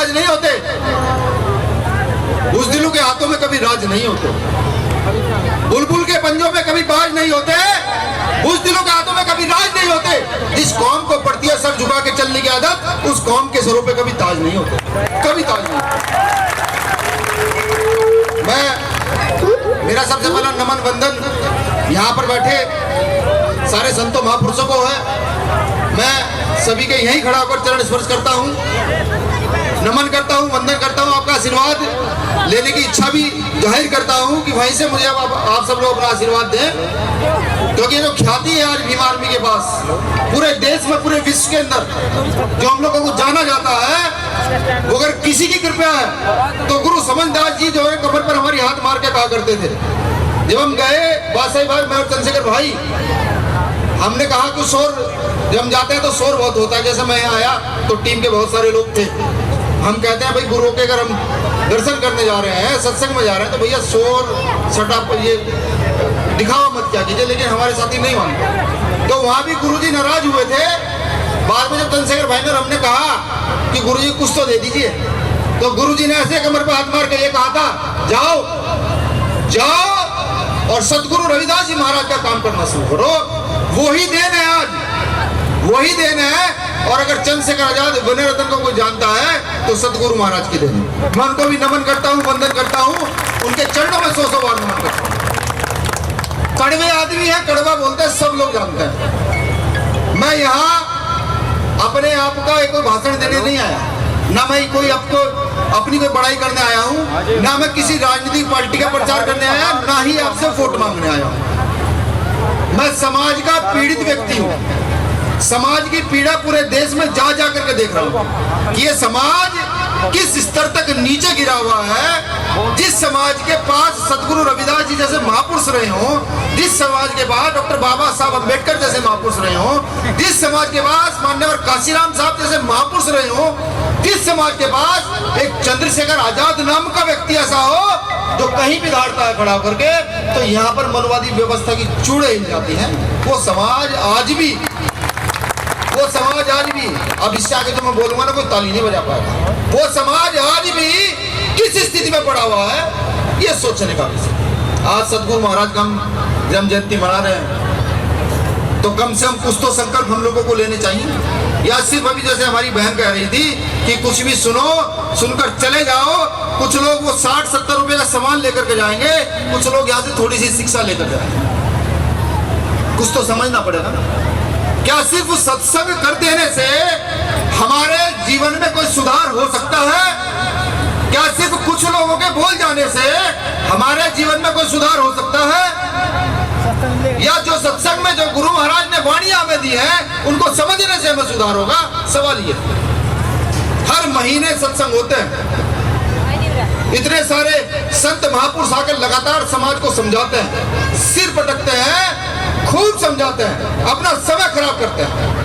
ताज नहीं होते, बुज़दिलों के हाथों में कभी राज नहीं होते, बुलबुल के पंजों में कभी बाज नहीं होते, बुज़दिलों के हाथों में कभी राज नहीं होते। जिस कौम को पड़ती है सर झुका के चलने की आदत, उस कौम के सरों पे कभी ताज नहीं होते, कभी ताज नहीं होते। मेरा सबसे पहला नमन वंदन यहाँ पर बैठे सारे संतों महापुरुषों को है। मैं सभी के यहीं खड़ा होकर चरण स्पर्श करता हूँ, नमन करता हूँ, वंदन करता हूँ। आपका आशीर्वाद लेने की इच्छा भी जाहिर करता हूँ कि वहीं से मुझे अब आप सब लोग अपना आशीर्वाद दें, क्योंकि जो ख्याति है आज भीम आर्मी के पास पूरे देश में, पूरे विश्व के अंदर जो हम लोगों को जाना जाता है, वो अगर किसी की कृपा है तो गुरु समझदास जी जो है कमर पर हमारी हाथ मार के कहा करते थे। जब हम गए बादशाही भाई, मैं और चंद्रशेखर भाई, हमने कहा कि शोर, जब हम जाते हैं तो शोर बहुत होता है। जैसे मैं यहाँ आया तो टीम के बहुत सारे लोग थे, हम कहते हैं भाई गुरुओं के अगर हम दर्शन करने जा रहे हैं, सत्संग में जा रहे हैं, तो भैया शोर सटा ये दिखावा मत क्या कीजिए, लेकिन हमारे साथी नहीं मानते। तो वहाँ भी गुरुजी नाराज हुए थे। बाद में जब चंद्रशेखर भाई ने, हमने कहा कि गुरुजी कुछ तो दे दीजिए, तो गुरुजी ने ऐसे कमर पर हाथ मार के ये कहा था, जाओ जाओ और सतगुरु रविदास जी महाराज का काम करना शुरू करो। वही देन है आज, वही देन है। और अगर चंद्रशेखर आजाद वने रतन को कोई जानता है तो सतगुरु महाराज की देन है। मैं उनको भी नमन करता हूँ, वंदन करता हूँ, उनके चरणों में 100 बार नमन करता हूँ। कड़वे आदमी है, कड़वा बोलते हैं, सब लोग जानते हैं। मैं यहाँ अपने आप का एक भाषण देने नहीं आया, ना मैं कोई आपको अपनी कोई बड़ाई करने आया हूँ, ना मैं किसी राजनीतिक पार्टी का प्रचार करने आया, ना ही आपसे वोट मांगने आया हूँ। मैं समाज का पीड़ित व्यक्ति हूँ, समाज की पीड़ा पूरे देश में जा जा करके देख रहा हूँ कि ये समाज किस स्तर तक नीचे गिरा हुआ है। जिस समाज के पास सतगुरु रविदास जी जैसे महापुरुष रहे हों, जिस समाज के पास डॉक्टर बाबा साहब अम्बेडकर जैसे महापुरुष रहे हों, जिस समाज के पास माननीय काशीराम साहब जैसे महापुरुष रहे हों, जिस समाज के पास एक चंद्रशेखर आजाद नाम का व्यक्ति ऐसा हो जो कहीं भी धारता है खड़ा होकर के, तो यहाँ पर मनवादी व्यवस्था की चूड़े हिल जाती हैं। वो समाज आज भी, अब इससे आगे जो मैं बोलूंगा ना कोई ताली नहीं बजा पाएगा। वो समाज आज भी किस स्थिति में पड़ा हुआ है, ये सोचने का विषय। आज सतगुरु महाराज का हम जन्म जयंती मना रहे हैं, तो कम से कम कुछ तो संकल्प हम लोगों को लेने चाहिए। या सिर्फ अभी जैसे हमारी बहन कह रही थी कि कुछ भी सुनो, सुनकर चले जाओ। कुछ लोग वो 60-70 रुपए का सामान लेकर के जाएंगे, कुछ लोग यहाँ से थोड़ी सी शिक्षा लेकर जाएंगे। कुछ तो समझना पड़ेगा ना। क्या सिर्फ सत्संग कर देने से हमारे जीवन में कोई सुधार हो सकता है? क्या सिर्फ कुछ लोगों के बोल जाने से हमारे जीवन में कोई सुधार हो सकता है? या जो सत्संग में जो गुरु महाराज ने वाणी हमें दी है, उनको समझने से हमें सुधार होगा? सवाल ये, हर महीने सत्संग होते हैं, इतने सारे संत महापुरुष आकर लगातार समाज को समझाते हैं, सिर पटकते हैं, खूब समझाते हैं, अपना समय खराब करते हैं।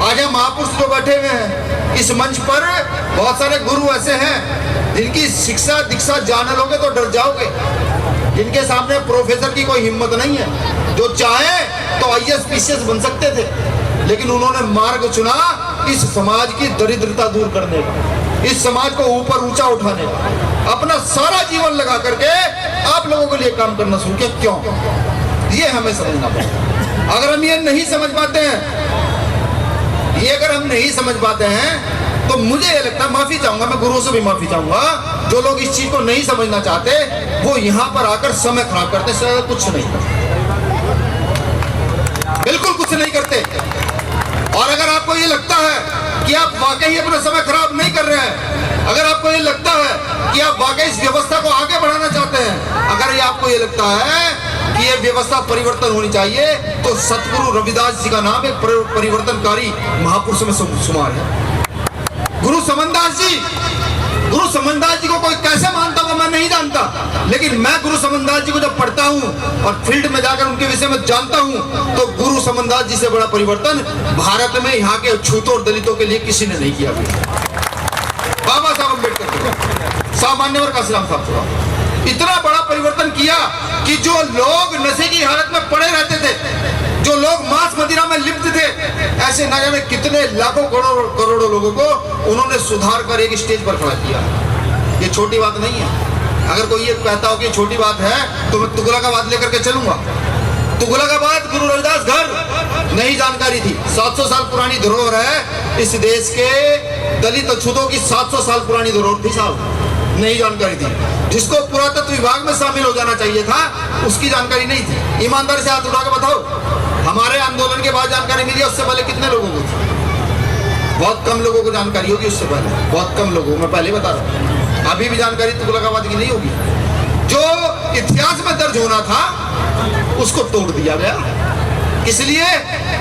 आज हम महापुरुष जो बैठे हुए हैं इस मंच पर, बहुत सारे गुरु ऐसे हैं जिनकी शिक्षा दीक्षा जान लोगे तो डर जाओगे, जिनके सामने प्रोफेसर की कोई हिम्मत नहीं है। जो चाहे तो IAS PCS बन सकते थे, लेकिन उन्होंने मार्ग चुना इस समाज की दरिद्रता दूर करने का, इस समाज को ऊपर ऊंचा उठाने का। अपना सारा जीवन लगा करके आप लोगों के लिए काम करना शुरू किया। क्यों? ये हमें समझना पड़ेगा। अगर हम ये नहीं समझ पाते हैं, ये अगर हम नहीं समझ पाते हैं, तो मुझे ये लगता है, माफी चाहूंगा, मैं गुरुओं से भी माफी चाहूंगा, जो लोग इस चीज को नहीं समझना चाहते वो यहाँ पर आकर समय खराब करते, कुछ नहीं करते, बिल्कुल कुछ नहीं करते। और अगर आपको ये लगता है कि आप वाकई अपना समय खराब नहीं कर रहे हैं, अगर आपको ये लगता है कि आप वाकई इस व्यवस्था को आगे बढ़ाना चाहते हैं, अगर ये आपको ये लगता है कि ये व्यवस्था परिवर्तन होनी चाहिए, तो सतगुरु रविदास जी का नाम एक परिवर्तनकारी महापुरुष में शुमार है। गुरु समनदास जी, गुरु समनदास जी को कोई कैसे मानता होगा मैं नहीं जानता, लेकिन मैं गुरु समनदास जी को जब पढ़ता हूँ और फील्ड में जाकर उनके विषय में जानता हूँ, तो गुरु समनदास जी से बड़ा परिवर्तन भारत में यहाँ के छूतों और दलितों के लिए किसी ने नहीं किया। बाबा साहब अम्बेडकर, सामान्य काशीराम साहब, इतना बड़ा परिवर्तन किया कि जो लोग नशे की हालत में पड़े रहते थे, जो लोग मांस मदिरा में लिप्त थे, ऐसे न जाने कितने लाखों करोड़ों लोगों को उन्होंने सुधार कर एक स्टेज पर खड़ा किया। ये छोटी बात नहीं है। अगर कोई ये कहता हो कि छोटी बात है तो मैं तुगलकाबाद लेकर के चलूंगा। तुगलकाबाद गुरु रविदास घर नहीं जानकारी थी। 700 साल पुरानी धरोहर है इस देश के दलित अछूतों की। 700 साल पुरानी धरोहर थी साहब, नहीं जानकारी थी। जिसको पुरातत्व विभाग में शामिल हो जाना चाहिए था उसकी जानकारी नहीं थी। ईमानदारी से हाथ उठा के बताओ, हमारे आंदोलन के बाद जानकारी मिली, उससे पहले कितने लोगों को थी? बहुत कम लोगों को जानकारी होगी उससे पहले, बहुत कम लोगों, मैं पहले बता रहा हूँ। अभी भी जानकारी तुगलकाबाद की नहीं होगी। जो इतिहास में दर्ज होना था उसको तोड़ दिया गया, इसलिए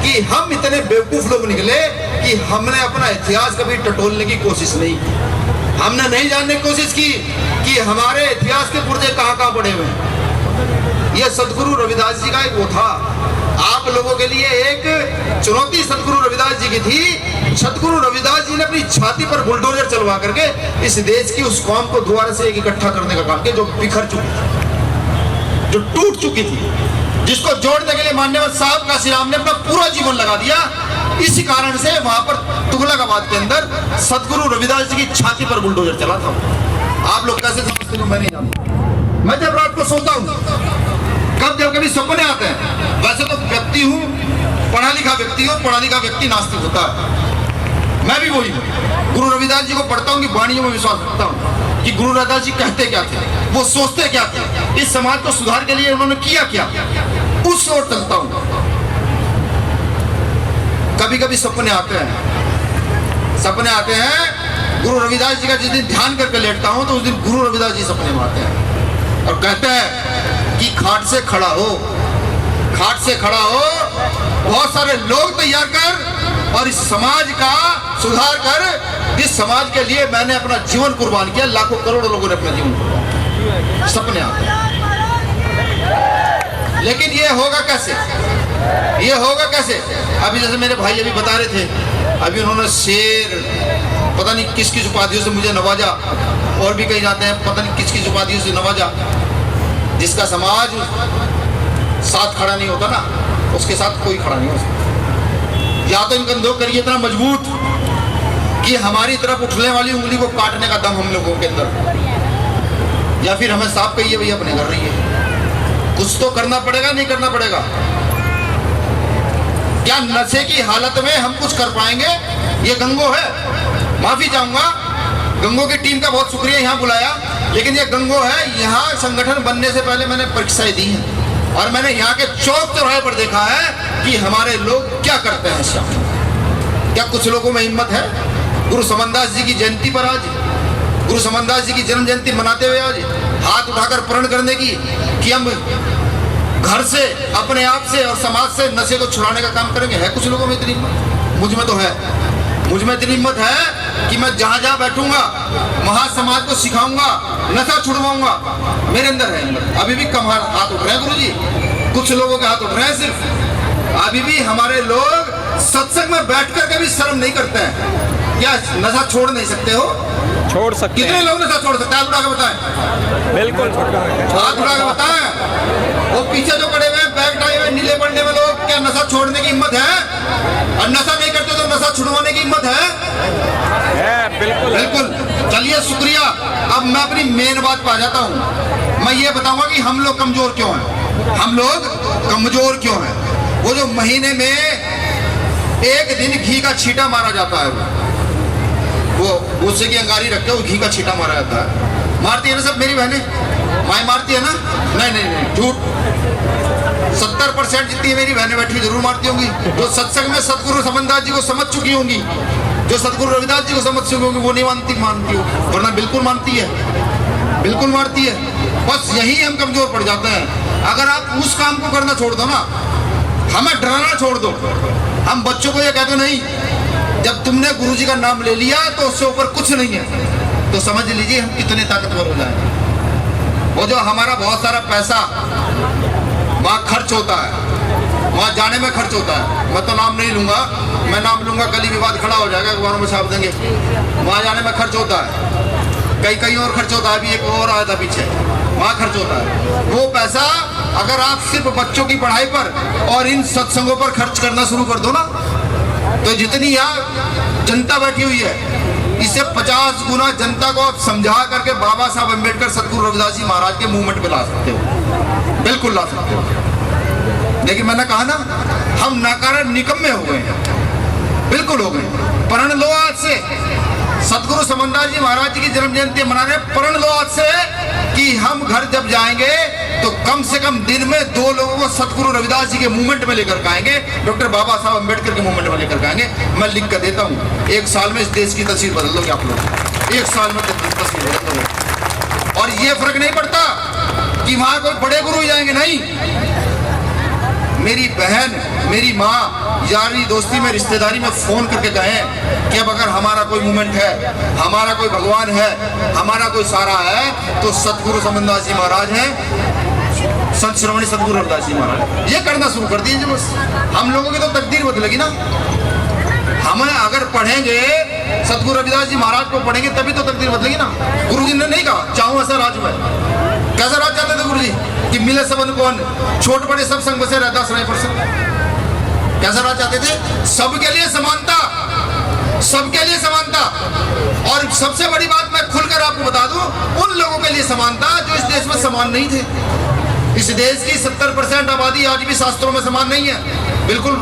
कि हम इतने बेवकूफ लोग निकले कि हमने अपना इतिहास कभी टटोलने की कोशिश नहीं की। हमने नहीं जानने की कोशिश की कि हमारे इतिहास के पुर्जे कहाँ कहाँ पड़े हुए हैं। यह सदगुरु रविदास जी का एक वो था। आप लोगों के लिए एक चुनौती सदगुरु रविदास जी की थी। सदगुरु रविदास जी ने अपनी छाती पर बुलडोजर चलवा करके इस देश की उस कौम को दोबारा से एक इकट्ठा करने का काम किया, जो बिखर चुकी थी, जो टूट चुकी थी, जिसको जोड़ने के लिए मान्यवर साहब काशीराम ने अपना पूरा जीवन लगा दिया। इसी कारण से वहां पर तुगलकाबाद के अंदर सदगुरु रविदास जी की छाती पर बुलडोजर चला था। आप लोग कैसे समझते हो मैं नहीं जानता। मैं जब रात को सोता हूँ, जब कभी सपने आते हैं, वैसे तो व्यक्ति हूँ, पढ़ा लिखा व्यक्ति हूँ, पढ़ा लिखा व्यक्ति नास्तिक होता है। मैं भी वही हूँ। गुरु रविदास जी को पढ़ता हूँ कि वाणियों में विश्वास रखता हूँ कि गुरु रविदास जी कहते क्या थे, वो सोचते क्या थे, इस समाज को सुधार के लिए उन्होंने किया क्या, उस ओर चलता हूँ। कभी कभी सपने आते हैं गुरु रविदास जी का। जिस दिन ध्यान करके लेटता हूँ तो उस दिन गुरु रविदास जी सपने में आते हैं और कहते हैं कि खाट से खड़ा हो, बहुत सारे लोग तैयार कर और इस समाज का सुधार कर। इस समाज के लिए मैंने अपना जीवन कुर्बान किया, लाखों करोड़ों लोगों ने अपना जीवन कुर्बान किया। सपने आते हैं, लेकिन ये होगा कैसे? अभी जैसे मेरे भाई अभी बता रहे थे, अभी उन्होंने शेर पता नहीं किस किस उपाधियों से मुझे नवाजा, और भी कहीं जाते हैं पता नहीं किस किस उपाधियों से नवाजा। जिसका समाज साथ खड़ा नहीं होता ना, उसके साथ कोई खड़ा नहीं हो सकता। या तो इन कंधों करिए इतना मजबूत कि हमारी तरफ उठने वाली उंगली को काटने का दम हम लोगों के अंदर, या फिर हमें साफ कहिए भैया अपने घर रहिए। कुछ तो करना पड़ेगा, नहीं करना पड़ेगा? क्या नशे की हालत में हम कुछ कर पाएंगे? ये गंगो है, माफी चाहूंगा, गंगो की टीम का बहुत शुक्रिया यहाँ बुलाया, लेकिन ये गंगो है। यहाँ संगठन बनने से पहले मैंने परीक्षाएं दी हैं और मैंने यहाँ के चौक चौराहे पर देखा है कि हमारे लोग क्या करते हैं। शाम क्या कुछ लोगों में हिम्मत है गुरु समनदास जी की जयंती पर, आज गुरु समनदास जी की जन्म जयंती मनाते हुए आज हाथ उठाकर प्रण करने की कि हम घर से, अपने आप से और समाज से नशे को छुड़ाने का काम करेंगे? है कुछ लोगों में इतनी हिम्मत? मुझ में तो है। मुझ में इतनी हिम्मत है कि मैं जहां जहां बैठूंगा वहां समाज को सिखाऊंगा, नशा छुड़वाऊंगा। मेरे अंदर है। अभी भी कम हाथ उठ रहे हैं गुरु जी, कुछ लोगों के हाथ उठ रहे हैं सिर्फ। अभी भी हमारे लोग सत्संग में बैठ कर के भी शर्म नहीं करते हैं। क्या नशा छोड़ नहीं सकते हो? छोड़ सकते। कितने लोग नशा छोड़ सकते हैं? हाथ उठा के बताएं। बिल्कुल हाथ उठा के बताएं। वो पीछे जो खड़े हुए बैग टाए हुए नीले पड़ने में लोग, क्या नशा छोड़ने की हिम्मत है? और नशा नहीं करते तो नशा छुड़वाने की हिम्मत है? बिल्कुल। चलिए शुक्रिया। अब मैं अपनी मेन बात पर आ जाता हूँ। मैं ये बताऊंगा कि हम लोग कमजोर क्यों हैं। हम लोग कमजोर क्यों हैं? वो जो महीने में एक दिन घी का छींटा मारा जाता है, वो गुस्से की अंगारी रख के वो घी का छींटा मारा जाता है। मारती है ना सब मेरी बहनें? माएँ मारती है ना? नहीं, झूठ। 70% जितनी मेरी बहनें बैठी जरूर मारती होंगी, जो सत्संग में सदगुरु समनदास जी को समझ चुकी होंगी, जो सदगुरु रविदास जी को समझ चुकी होंगी, वो नहीं मानती हो, वरना बिल्कुल मानती है, बिल्कुल मारती है। बस यही हम कमजोर पड़ जाते हैं। अगर आप उस काम को करना छोड़ दो ना, हमें डराना छोड़ दो, हम बच्चों को ये कह दो नहीं, जब तुमने गुरु जी का नाम ले लिया तो उससे ऊपर कुछ नहीं है, तो समझ लीजिए हम कितने ताकतवर हो जाएंगे। वो जो हमारा बहुत सारा पैसा वहाँ खर्च होता है, वहाँ जाने में खर्च होता है, मैं तो नाम नहीं लूंगा, मैं नाम लूंगा कल ही विवाद खड़ा हो जाएगा, अखबारों में छाप देंगे। वहाँ जाने में खर्च होता है, कहीं और खर्च होता है। अभी एक और आया था पीछे, वहाँ खर्च होता है। वो पैसा अगर आप सिर्फ बच्चों की पढ़ाई पर और इन सत्संगों पर खर्च करना शुरू कर दो ना, तो जितनी यहाँ जनता बैठी हुई है, इसे 50 गुना जनता को आप समझा करके बाबा साहब अम्बेडकर सतगुरु रविदास जी महाराज के मूवमेंट पे ला सकते हो, बिल्कुल ला सकते हो। लेकिन मैंने कहा ना, हम नाकारण निकम्मे हो गए हैं, बिल्कुल हो गए। प्रण लो आज से, सतगुरु समनदास जी महाराज जी की जन्म जयंती मना रहे, प्रण लो आज से कि हम घर जब जाएंगे तो कम से कम दिन में 2 लोगों को सतगुरु रविदास जी के मूवमेंट में लेकर आएंगे, डॉक्टर बाबा साहब अम्बेडकर के मूवमेंट में लेकर आएंगे। मैं लिख कर देता हूँ, 1 साल में इस देश की तस्वीर बदल दोगे आप लोग, 1 साल में तस्वीर बदल दोगे। और ये फर्क नहीं पड़ता कि वहां कोई बड़े गुरु जाएंगे, नहीं। मेरी बहन, मेरी माँ यारी दोस्ती में, रिश्तेदारी में फोन करके कहें कि अब अगर हमारा कोई मूवमेंट है, हमारा कोई भगवान है, हमारा कोई सारा है, तो सतगुरु समनदास जी महाराज हैं, संत श्रोमणी सतगुरु रविदास जी महाराज। ये करना शुरू कर दीजिए बस। हम लोगों की तो तकदीर बदलेगी ना। हमें अगर पढ़ेंगे, सतगुरु रविदास जी महाराज को पढ़ेंगे, तभी तो तकदीर बदलेगी ना। गुरु जी ने नहीं कहा चाहूं ऐसा राज में। कैसा राज चाहते थे गुरु जी कि मिले सबन कौन, छोट बड़े सब संग बसे रहता सराय पर से। कैसा राज चाहते थे? सबके लिए समानता, सबके लिए समानता। और सबसे बड़ी बात मैं खुलकर आपको बता दूं, उन लोगों के लिए समानता जो इस देश में समान नहीं थे। इस देश की 70% आबादी आज भी शास्त्रों में समान नहीं है, बिल्कुल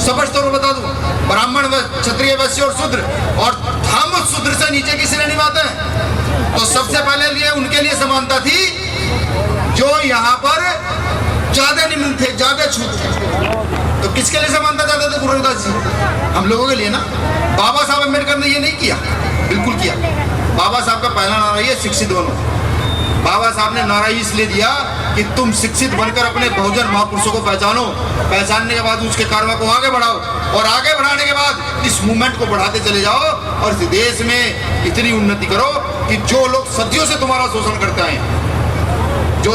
स्पष्ट तौर पर बता दूं। ब्राह्मण, क्षत्रिय, वैश्य और शूद्र, और हम शूद्र से नीचे की श्रेणी में आते हैं। तो सबसे पहले लिए उनके लिए समानता थी जो यहाँ पर ज्यादा निम्न थे, ज्यादा छूत थे। तो किसके लिए समानता चाहते थे गुरु रविदास जी? हम लोगों के लिए ना। बाबा साहब अम्बेडकर ने ये नहीं किया, बिल्कुल किया। बाबा साहब का पहला नारा ये, शिक्षित बनो। बाबा साहब ने नारा इसलिए दिया कि तुम शिक्षित बनकर अपने बहुजन महापुरुषों को पहचानो, पहचानने के बाद उसके कार्यों को आगे बढ़ाओ, और आगे बढ़ाने के बाद इस मूवमेंट को बढ़ाते चले जाओ, और इस देश में इतनी उन्नति करो कि जो लोग सदियों से तुम्हारा शोषण करते हैं,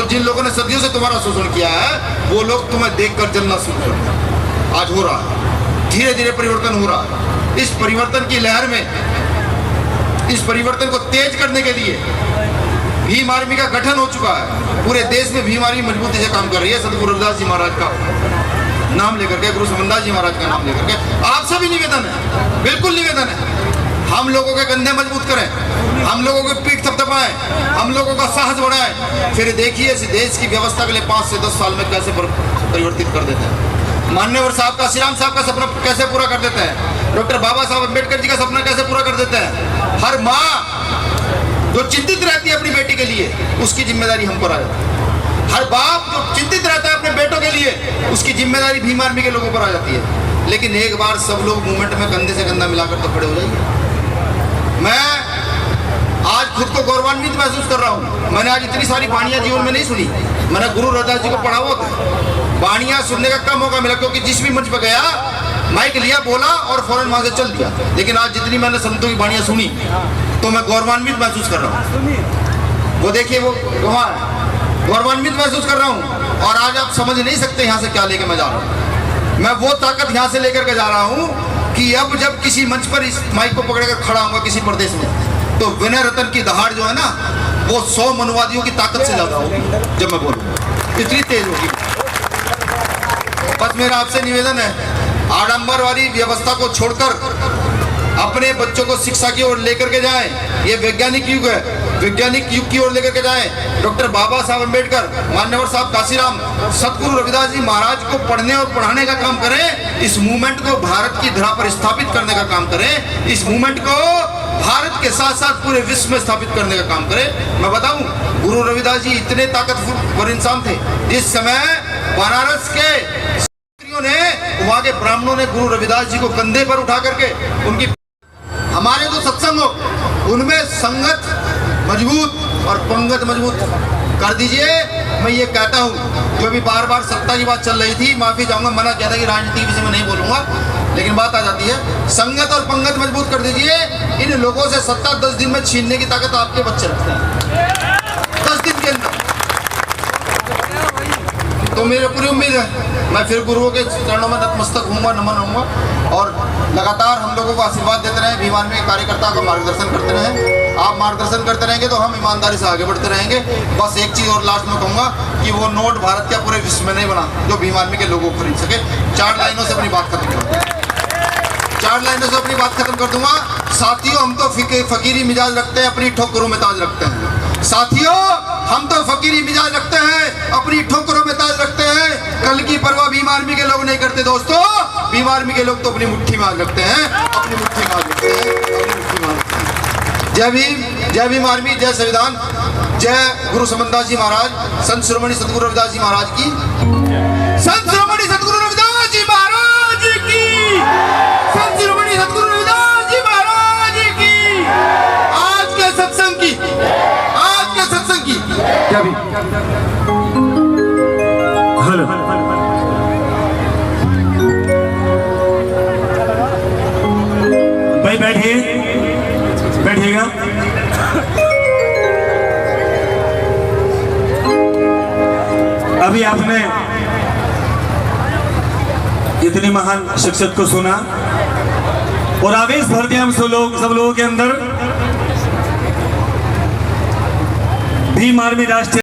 जिन लोगों ने सदियों से तुम्हारा शोषण किया है, वो लोग तुम्हें देखकर जलना शुरू कर दें। आज हो रहा है, धीरे धीरे परिवर्तन हो रहा है। इस परिवर्तन की लहर में, इस परिवर्तन को तेज करने के लिए भीम आर्मी का गठन हो चुका है। पूरे देश में भीम आर्मी मजबूती से काम कर रही है, सतगुरु रविदास जी महाराज का नाम लेकर के, गुरु समनदास जी महाराज का नाम लेकर के। आपसे भी निवेदन है, बिल्कुल निवेदन है, हम लोगों के कंधे मजबूत करें, हम लोगों की पीठ थपथपाएं, हम लोगों का साहस बढ़ाएं। फिर देखिए इस देश की व्यवस्था के लिए 5 से 10 साल में कैसे परिवर्तित कर देते हैं। मान्यवर साहब का, श्रीराम साहब का सपना कैसे पूरा कर देते हैं, डॉक्टर बाबा साहब अम्बेडकर जी का सपना कैसे पूरा कर देते हैं। हर माँ जो चिंतित रहती है अपनी बेटी के लिए, उसकी जिम्मेदारी हम पर आ जाती है। हर बाप जो चिंतित रहता है अपने बेटों के लिए, उसकी जिम्मेदारी भीम आर्मी के लोगों पर आ जाती है। लेकिन एक बार सब लोग मूवमेंट में कंधे से कंधा मिलाकर तो खड़े हो जाइए। मैं आज खुद को गौरवान्वित महसूस कर रहा हूँ। मैंने आज इतनी सारी वाणियां जीवन में नहीं सुनी। मैंने गुरु रविदास जी को पढ़ा हुआ था, वाणियां सुनने का कम मौका मिला, क्योंकि जिस भी मंच पर गया माइक लिया, बोला और फौरन वहां से चल दिया। लेकिन आज जितनी मैंने संतों की वाणियां सुनी तो मैं गौरवान्वित महसूस कर रहा हूँ। वो देखिए वो वहाँ है, गौरवान्वित महसूस कर रहा हूँ। और आज आप समझ नहीं सकते यहाँ से क्या लेके मैं जा रहा हूँ। मैं वो ताकत यहाँ से लेकर के जा रहा हूँ कि अब जब किसी मंच पर इस माइक को पकड़कर खड़ा होगा किसी प्रदेश में, तो विनय रतन की दहाड़ जो है ना, वो 100 मनुवादियों की ताकत से ज्यादा होगी। जब मैं बोलूँ इतनी तेज होगी। बस मेरा आपसे निवेदन है, आडंबर वाली व्यवस्था को छोड़कर अपने बच्चों को शिक्षा की ओर लेकर के जाएं। ये वैज्ञानिक युग है, वैज्ञानिक युग की ओर लेकर के जाएं। डॉक्टर बाबा साहब अम्बेडकर, मान्यवर साहब काशीराम, सतगुरु रविदास जी महाराज को पढ़ने और पढ़ाने का काम करें। इस मूवमेंट को भारत की धरा पर स्थापित करने का काम करें। इस मूवमेंट को भारत के साथ साथ पूरे विश्व में स्थापित करने का काम करें। मैं बताऊं, गुरु रविदास जी इतने ताकतवर इंसान थे, जिस समय बनारस के ने, वहां के ब्राह्मणों ने गुरु रविदास जी को कंधे पर उठा करके उनकी, हमारे जो सत्संग हो उनमें संगत मजबूत और पंगत मजबूत कर दीजिए। मैं ये कहता हूँ, जो भी बार बार सत्ता की बात चल रही थी, माफी चाहूंगा, मना किया था कि राजनीति के विषय में नहीं बोलूंगा, लेकिन बात आ जाती है, संगत और पंगत मजबूत कर दीजिए। इन लोगों से सत्ता 10 दिन में छीनने की ताकत आपके बच्चे रखते हैं, 10 दिन के अंदर। तो मेरी पूरी उम्मीद है मैं फिर गुरुओं के चरणों में नतमस्तक होऊंगा, नमन होऊंगा, और लगातार हम लोगों को आशीर्वाद देते रहे, भीम आर्मी के कार्यकर्ताओं का मार्गदर्शन करते रहे। आप मार्गदर्शन करते रहेंगे तो हम ईमानदारी से आगे बढ़ते रहेंगे। बस एक चीज़ और लास्ट में कहूँगा कि वो नोट भारत का पूरे विश्व में नहीं बना जो भीम आर्मी के लोगों को खरीद सके। 4 लाइनों से अपनी बात खत्म कर 4 लाइनों से अपनी बात खत्म कर दूंगा। साथियों, हम तो फकीरी मिजाज रखते हैं, अपनी ठोकरों में ताज रखते हैं। साथियों, हम तो फकीरी मिजाज रखते हैं, अपनी ठोकरों में ताज रखते हैं। कल की परवाह भीम आर्मी के लोग नहीं करते दोस्तों। भीम आर्मी के लोग तो अपनी मुट्ठी में आज रखते हैं, अपनी मुट्ठी में आज रखते हैं, अपनी मुट्ठी में आज रखते हैं। जय भीम आर्मी, जय संविधान, जय गुरु समनदास जी महाराज, संत शिरोमणि सतगुरु रविदास जी महाराज की, संत शिरोमणि सतगुरु रविदास जी महाराज की, संत शिरोमणि सतगुरु रविदास जी महाराज की। आज के सत्संग की, आज के सत्संग की क्या भी हेलो भाई, बैठिएगा। अभी आपने इतनी महान शख्सियत को सुना और आवेश भर दिया हम सब लोगों के अंदर। भीम आर्मी राष्ट्रीय